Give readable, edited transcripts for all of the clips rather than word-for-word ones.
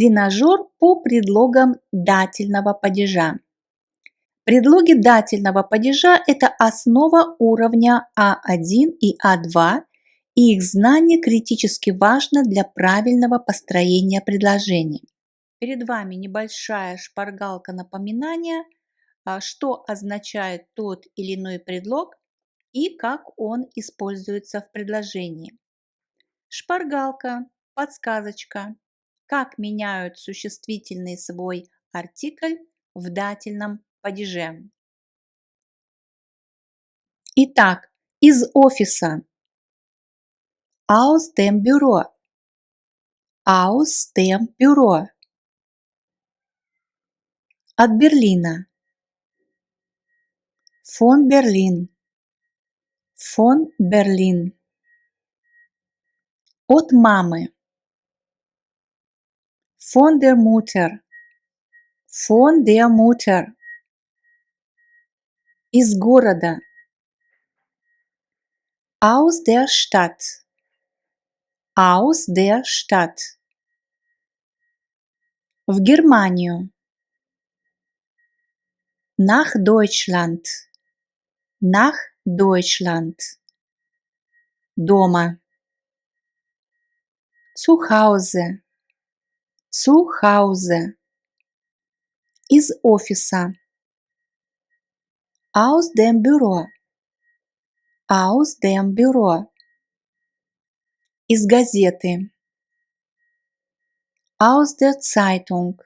Тренажер по предлогам дательного падежа. Предлоги дательного падежа – это основа уровня А1 и А2, и их знание критически важно для правильного построения предложений. Перед вами небольшая шпаргалка напоминания, что означает тот или иной предлог и как он используется в предложении. Шпаргалка, подсказочка, как меняют существительный свой артикль в дательном падеже. Итак, из офиса. Aus dem Büro. Aus dem Büro. От Берлина. Von Berlin. Von Berlin. От мамы. Von der Mutter. Von der Mutter. Из города. Aus der Stadt. Aus der Stadt. В Германию. Nach Deutschland. Nach Deutschland. Дома. Zu Hause. Zu Hause. Из офиса. Aus dem Büro. Aus dem Büro. Из газеты. Aus der Zeitung.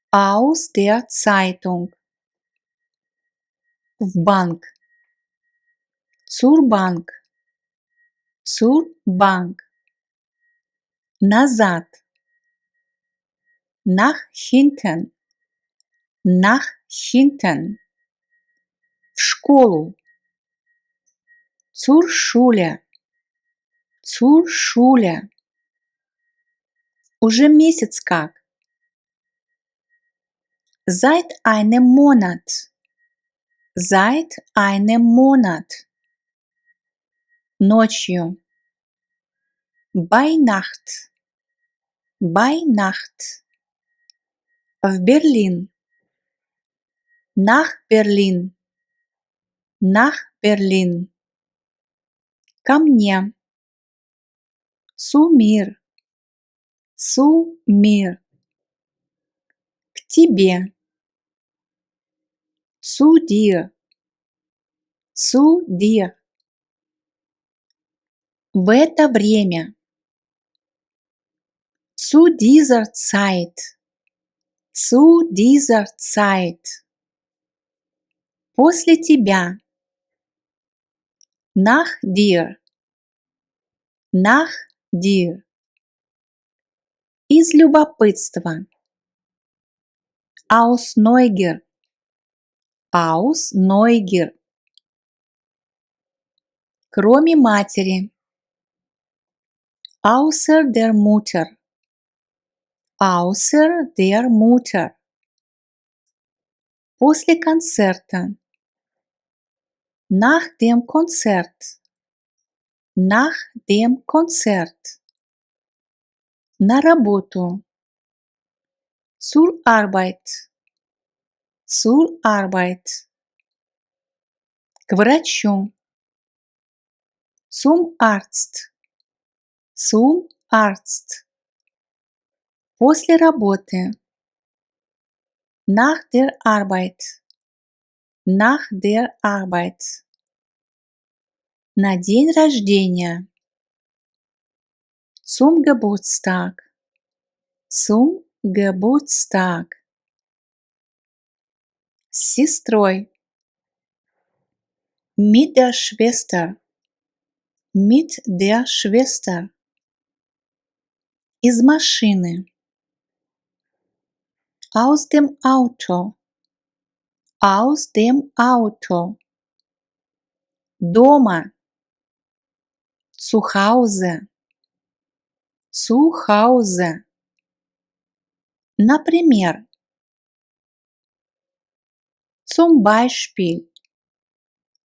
Aus der Zeitung. В банк. Zur Bank. Zur Bank. Назад. Nach hinten. Nach hinten. В школу. Zur Schule. Zur Schule. Уже месяц как. Seit einem Monat. Seit einem Monat. Ночью. Bei Nacht. Bei Nacht. В Берлин. Nach Berlin. Nach Berlin. Ко мне. Zu mir. Zu mir. К тебе. Zu dir. Zu dir. В это время. Zu dieser Zeit. Zu dieser Zeit. После тебя. Nach dir. Nach dir. Из любопытства. Aus Neugier. Aus Neugier. Кроме матери. Außer der Mutter. Außer der Mutter. После концерта. Nach dem Konzert. Nach dem Konzert. На работу. Zur Arbeit. Zur Arbeit. К врачу. Zum Arzt. Zum Arzt. После работы. Nach der Arbeit. Nach der Arbeit. На день рождения. Zum Geburtstag. Zum Geburtstag. С сестрой. Mit der Schwester. Mit der Schwester. Из машины. Aus dem Auto. Aus dem Auto. Дома. Zu Hause. Zu Hause. Например. Zum Beispiel.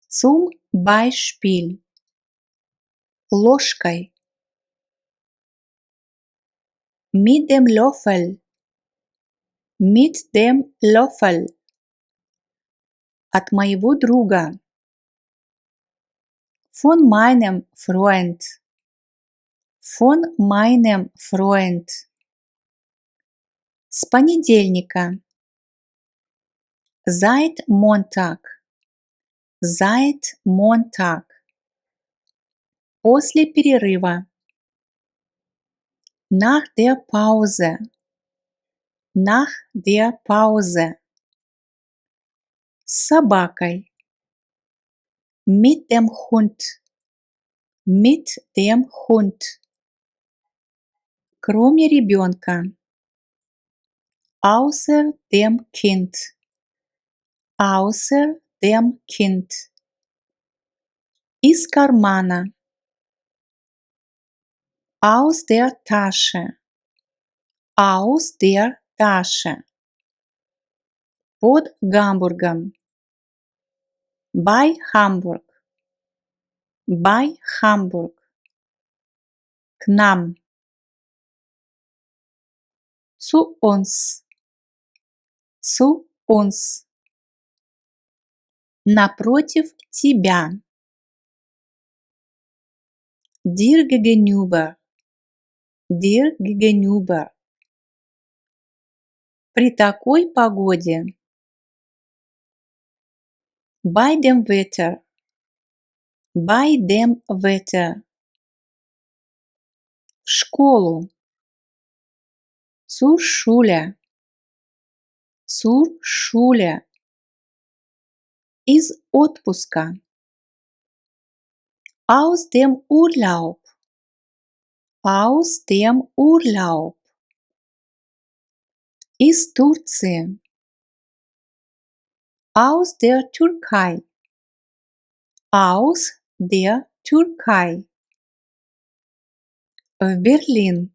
Zum Beispiel. Ложкой. Mit dem Löffel. Mit dem Löffel. От моего друга. Von meinem Freund. Von meinem Freund. С понедельника. Seit Montag. Seit Montag. После перерыва. Nach der Pause. Nach der Pause. С собакой. Mit dem Hund. Mit dem Hund. Кроме ребенка. Außer dem Kind. Außer dem Kind. Из кармана. Aus der Tasche. Aus der Tasche. Под Гамбургом. Bei Hamburg. Bei Hamburg. К нам. Zu uns. Zu uns. Напротив тебя. Dir gegenüber. Dir gegenüber. При такой погоде. Bei dem Wetter. Bei dem Wetter. В школу. Zur Schule. Zur Schule. Из отпуска. Aus dem Urlaub. Aus dem Urlaub. Из Турции. Aus der Türkei. Aus der Türkei. В Берлин.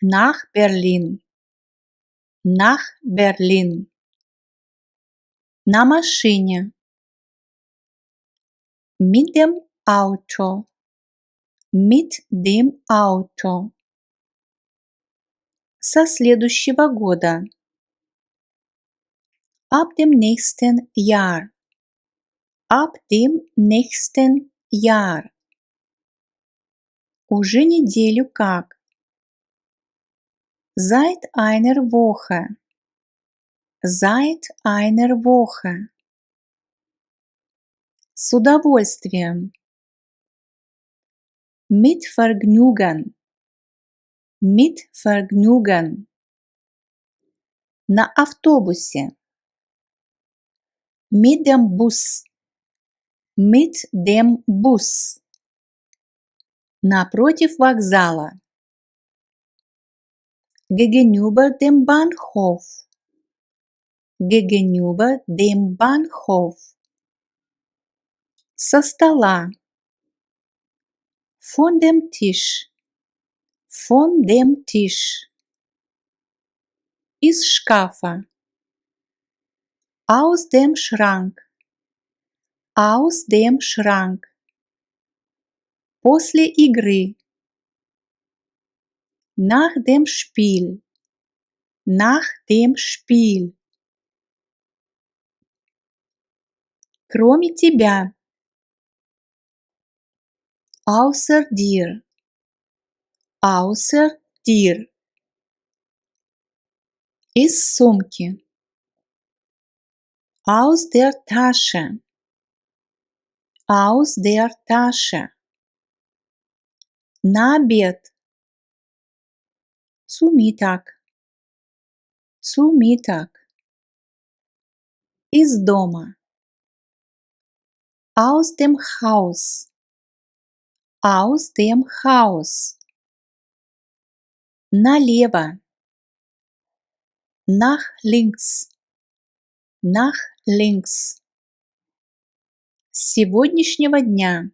Nach Berlin. Nach Berlin. На машине. Mit dem Auto. Mit dem Auto. Со следующего года. Ab dem nächsten Jahr. Ab dem nächsten Jahr. Уже неделю как. Seit einer Woche. Seit einer Woche. С удовольствием. Mit Vergnügen. Mit Vergnügen. На автобусе. Mit dem Bus. Mit dem Bus. Напротив вокзала. Gegenüber dem Bahnhof. Gegenüber dem Bahnhof. Со стола. Von dem Tisch. Von dem Tisch. Из шкафа. Aus dem Schrank. Aus dem Schrank. После игры. Nach dem Spiel. Nach dem Spiel. Кроме тебя. Außer dir. Außer dir. Из сумки. Aus der Tasche. Aus der Tasche. На обед. Zu Mittag. Zu Mittag. Из дома. Aus dem Haus. Aus dem Haus. Налево. Nach links. Nach links. С сегодняшнего дня.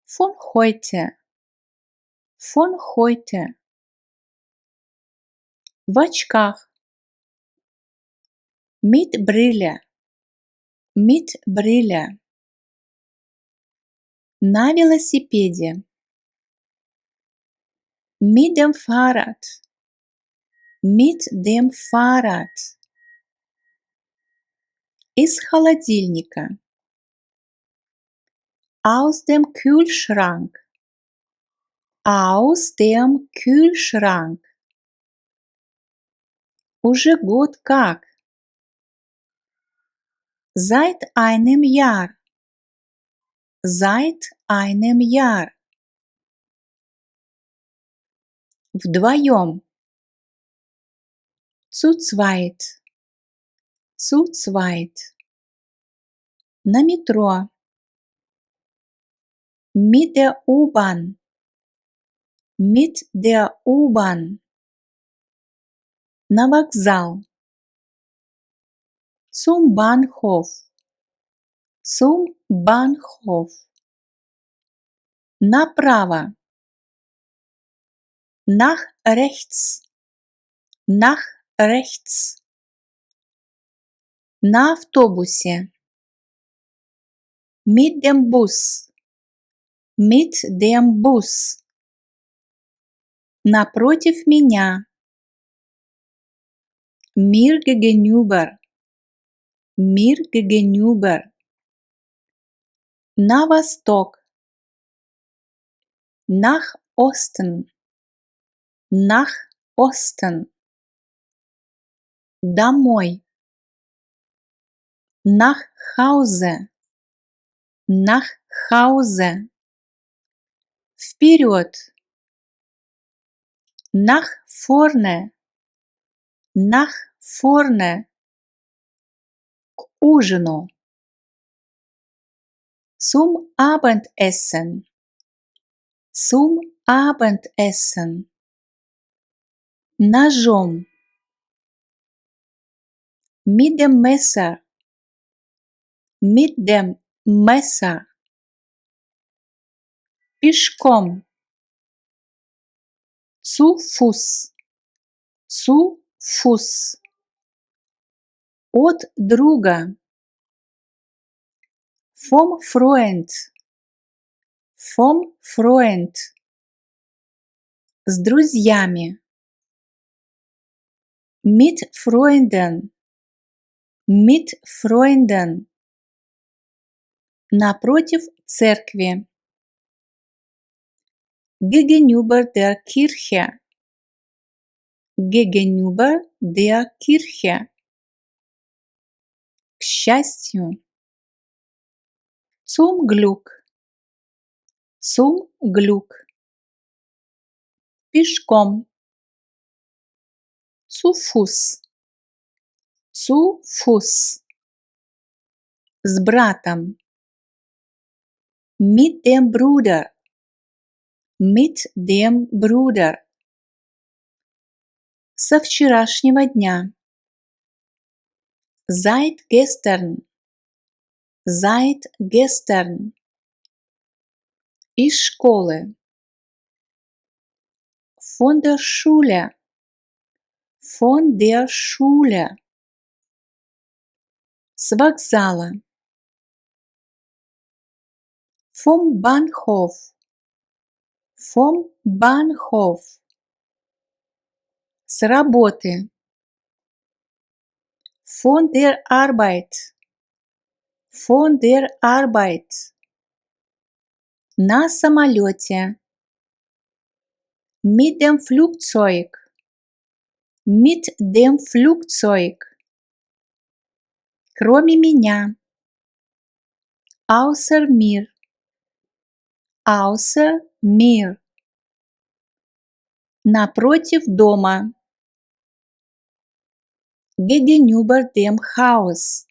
Von heute. Von heute. В очках. Mit Brille. Mit Brille. На велосипеде. Mit dem Fahrrad. Mit dem Fahrrad. Из холодильника. Aus dem Kühlschrank. Aus dem Kühlschrank. Уже год как. Seit einem Jahr. Seit einem Jahr. Вдвоем. Zu zweit. Zu zweit. На метро. Mit der U-Bahn. Mit der U-Bahn. На вокзал. Zum Bahnhof. Zum Bahnhof. Направо. Nach rechts. Nach rechts. На автобусе. Mit dem Bus. Mit dem Bus. Напротив меня. Mir gegenüber. Mir gegenüber. На восток. Nach Osten. Nach Osten. Домой. Nach Hause. Nach Hause. Вперед. Nach vorne. Nach vorne. К ужину. Zum Abendessen. Zum Abendessen. Ножом. Mit dem Messer. Mit dem Messer. Пешком. Zu Fuß. Zu Fuß. От друга. Vom Freund. Vom Freund. С друзьями. Mit Freunden. Mit Freunden. Напротив церкви. Gegenüber der Kirche. Gegenüber der Kirche. К счастью. Zum Glück. Zum Glück. Пешком. Zu Fuß. Zu Fuß. С братом. Mit dem Bruder. Mit dem Bruder. Со вчерашнего дня. Seit gestern. Seit gestern. Из школы. Von der Schule. Von der Schule. С вокзала. Vom Bahnhof. Vom Bahnhof. С работы. Von der Arbeit. Von der Arbeit. На самолете. Mit dem Flugzeug. Mit dem Flugzeug. Кроме меня. Außer mir. Außer mir. Напротив дома. Gegenüber dem Haus.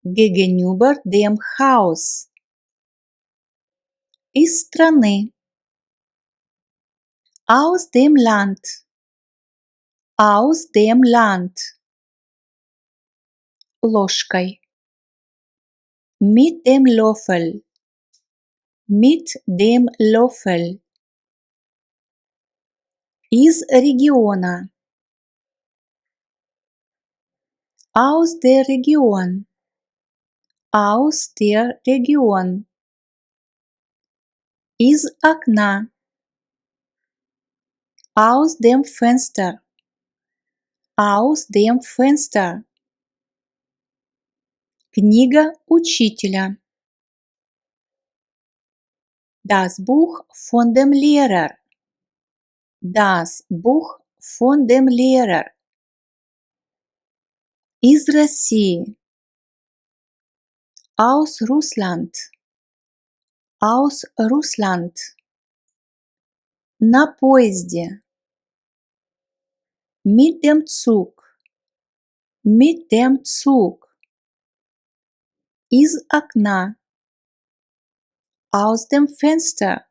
Gegenüber dem Haus. Из страны. Aus dem Land. Aus dem Land. Ложкой. Mit dem Löffel. Mit dem Löffel. Из региона. Aus der Region. Aus der Region. Из окна. Aus dem Fenster. Aus dem Fenster. Книга учителя. Das Buch von dem Lehrer. Das Buch von dem Lehrer. Из России. Aus Russland. Aus Russland. На поезде. Mit dem Zug. Mit dem Zug. Из окна. Aus dem Fenster.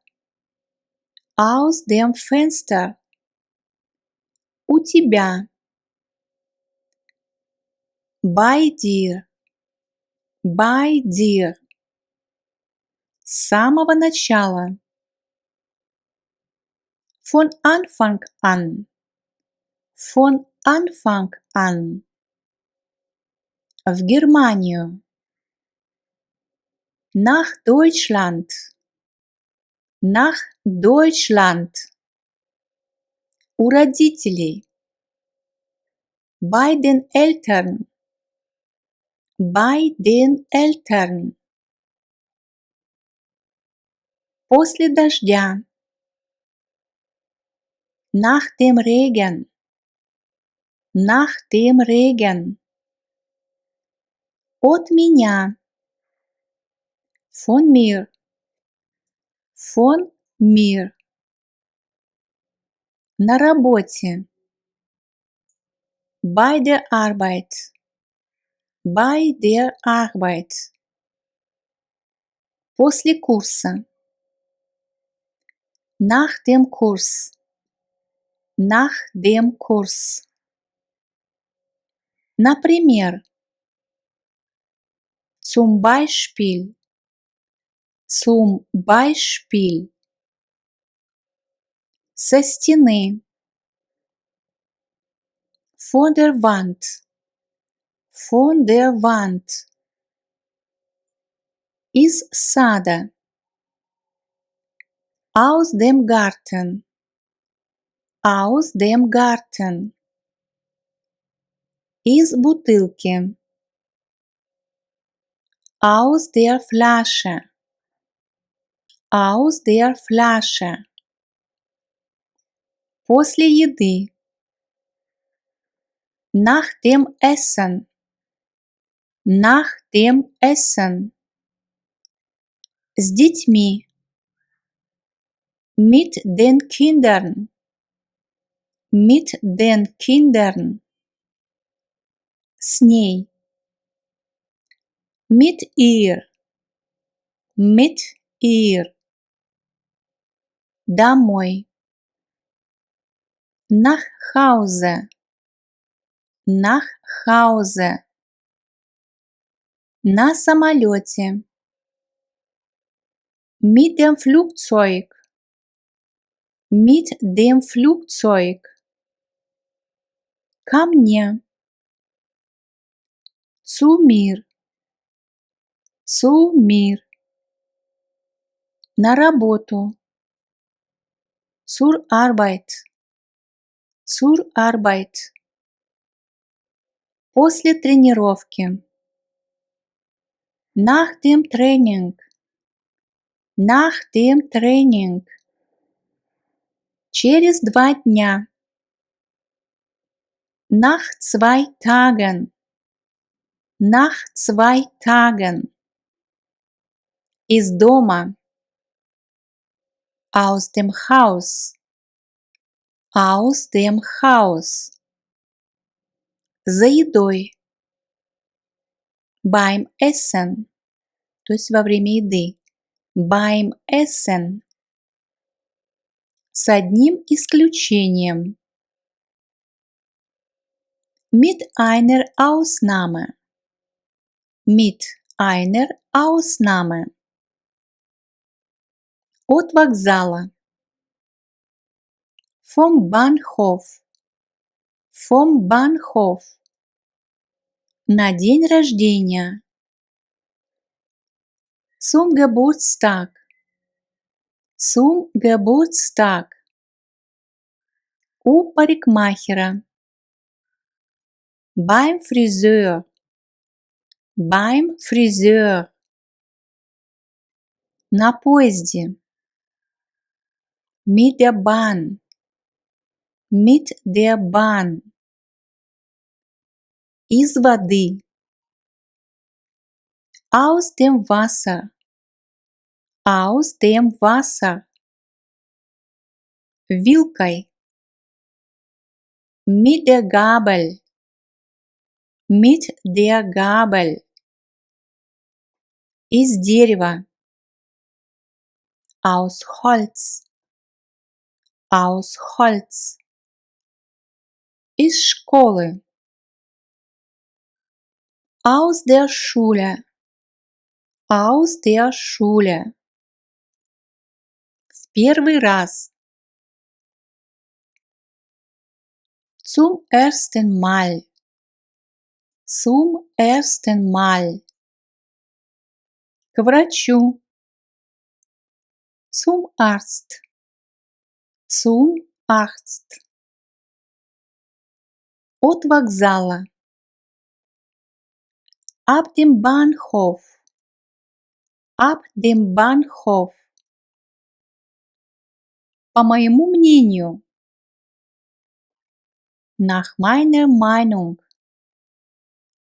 Aus dem Fenster. У тебя. Bei dir. Bei dir. С самого начала. Von Anfang an. Von Anfang an. В Германию. Nach Deutschland. Nach Deutschland. У родителей. Bei den Eltern. Bei den Eltern. После дождя. Nach dem Regen. Nach dem Regen. От меня. Von mir. Von mir. На работе. Bei der Arbeit. Bei der Arbeit. После курса. Nach dem Kurs. Nach dem Kurs. Например. Zum Beispiel. Zum Beispiel. Со стены. Von der Wand. Von der Wand. Из сада. Aus dem Garten. Aus dem Garten. Из бутылки. Aus der Flasche. Aus der Flasche. После еды. Nach dem Essen. Nach dem Essen. С детьми. Mit den Kindern. Mit den Kindern. С ней. Mit ihr. Mit ihr. Домой. Nach Hause. Nach Hause. На самолете. Mit dem Flugzeug. Mit dem Flugzeug. Ко мне. Zu mir. Zu mir. На работу. Zur Arbeit. Zur Arbeit. После тренировки. Nach dem Training. Nach dem Training. Через 2 дня. Nach 2 Tagen. Nach 2 Tagen. Из дома. Aus dem Haus. Aus dem Haus. За едой. Beim Essen. То есть во время еды. Beim Essen. С одним исключением. Mit einer Ausnahme. Mit einer Ausnahme. От вокзала. Vom Bahnhof. Vom Bahnhof. На день рождения. Zum Geburtstag. Zum Geburtstag. У парикмахера. Beim Friseur. Beim Friseur. На поезде. Mit der Bahn. Mit der Bahn. Из воды. Aus dem Wasser. Aus dem Wasser. Вилкой. Mit der Gabel. Mit der Gabel. Из дерева. Aus Holz. Aus Holz. Из школы. Aus der Schule. Aus der Schule. В первый раз. Zum ersten Mal. Zum ersten Mal. К врачу. Zum Arzt. Zum Arzt. От вокзала. Ab dem Bahnhof. Ab dem Bahnhof. По моему мнению. Nach meiner Meinung.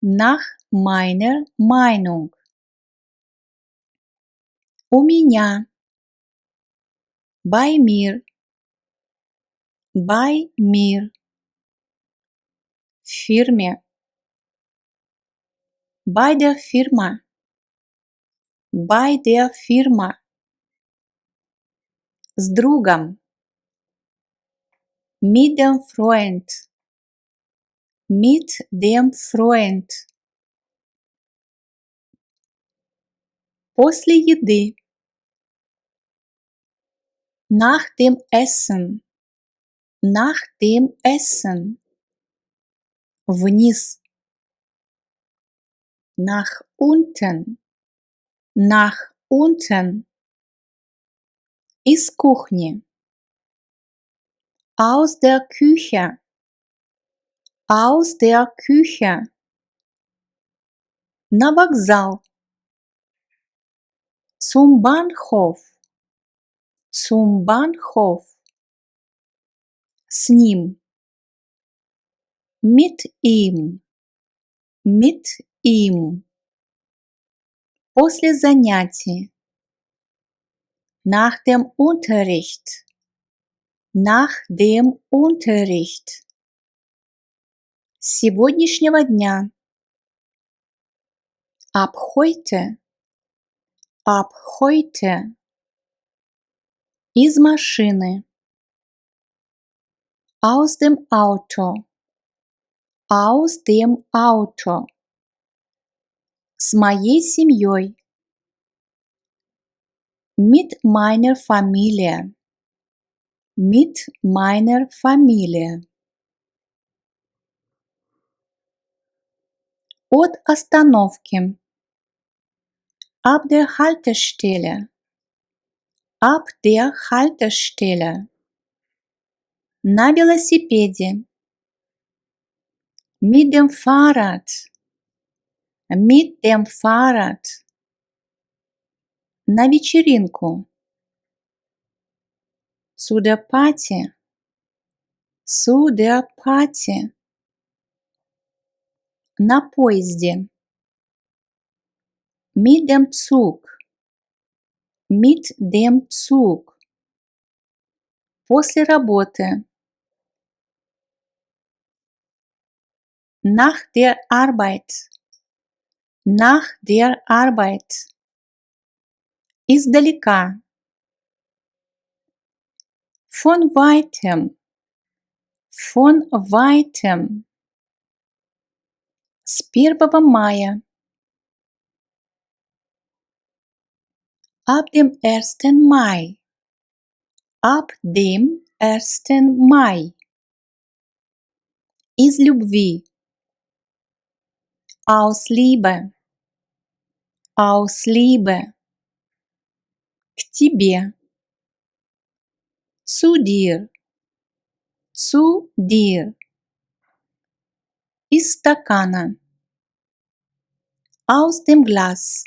Nach meiner Meinung. У меня. Bei mir. Bei mir. В фирме. Bei der Firma. Bei der Firma. С другом. Mit dem Freund. Mit dem Freund. После еды. Nach dem Essen. Nach dem Essen. Вниз. Nach unten. Nach unten. Из кухни. Aus der Küche. Aus der Küche. На вокзал. Zum Bahnhof. Zum Bahnhof. С ним. Mit ihm. Mit ihm. После занятий. Nach dem Unterricht. Nach dem Unterricht. С сегодняшнего дня. Ab heute. Ab heute. Из машины. Aus dem Auto. Aus dem Auto. С моей семьей. Mit meiner Familie. Mit meiner Familie. От остановки. Ab der Haltestelle. Ab der Haltestelle. На велосипеде. Mit dem Fahrrad. Mit dem Fahrrad. На вечеринку. Zu der Party. Zu der Party. На поезде. Mit dem Zug. Mit dem Zug. После работы. Nach der Arbeit. Nach der Arbeit. Издалека. Von weitem. Von weitem. С 1 мая. Ab dem 1. Mai. Ab dem 1. Mai. Из любви. Aus Liebe. Aus Liebe. К тебе. Zu dir. Zu dir. Из стакана. Aus dem Glas.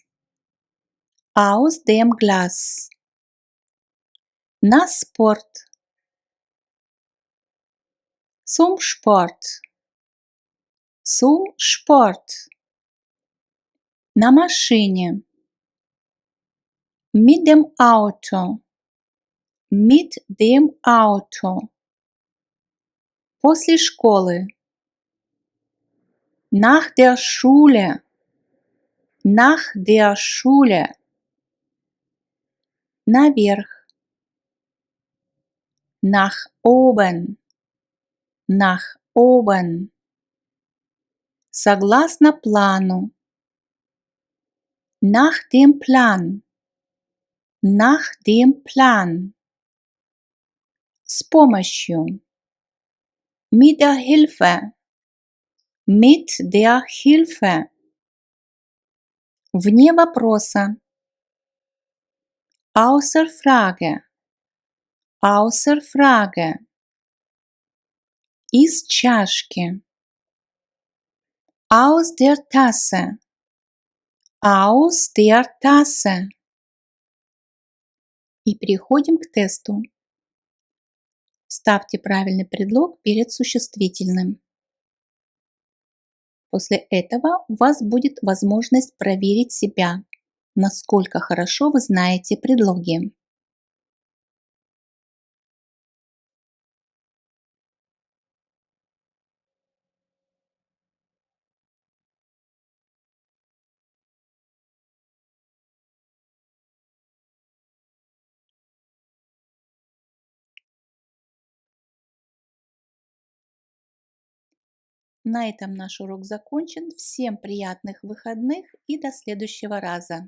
Aus dem Glas. На спорт. Zum Sport. Zum Sport. На машине. Mit dem Auto. Mit dem Auto. После школы. Nach der Schule. Nach der Schule. Наверх. Nach oben. Nach oben. Согласно плану. Nach dem Plan. Nach dem Plan. С помощью. Mit der Hilfe. Mit der Hilfe. Вне вопроса. Außer Frage. Außer Frage. Из чашки. Aus der Tasse. Aus der Tasse. И переходим к тесту. Ставьте правильный предлог перед существительным. После этого у вас будет возможность проверить себя, насколько хорошо вы знаете предлоги. На этом наш урок закончен. Всем приятных выходных и до следующего раза.